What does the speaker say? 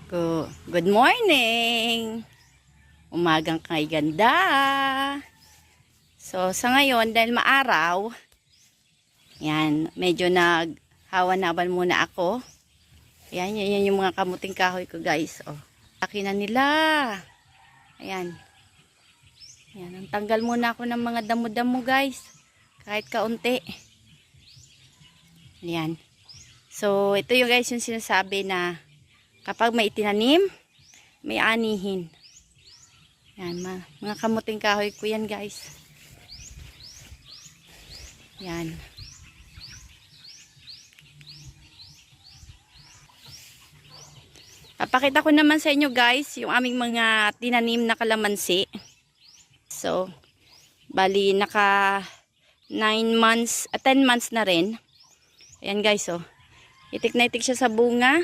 Good morning! Umagang kay ganda. So, sa ngayon, dahil maaraw, yan, medyo naghawa-naban muna ako. Yan yung mga kamuting kahoy ko, guys. Oh, laki na nila. Ayan. Yan, ang tanggal muna ako ng mga damo-damo, guys. Kahit kaunti. Yan. So, ito yung guys yung sinasabi na kapag may itinanim, may anihin. Yan, mga kamuting kahoy ko yan, guys. Yan. Papakita ko naman sa inyo, guys, yung aming mga tinanim na kalamansi. So, bali naka 9 months, 10 months na rin. Ayan, guys, oh. Itik na itik siya sa bunga.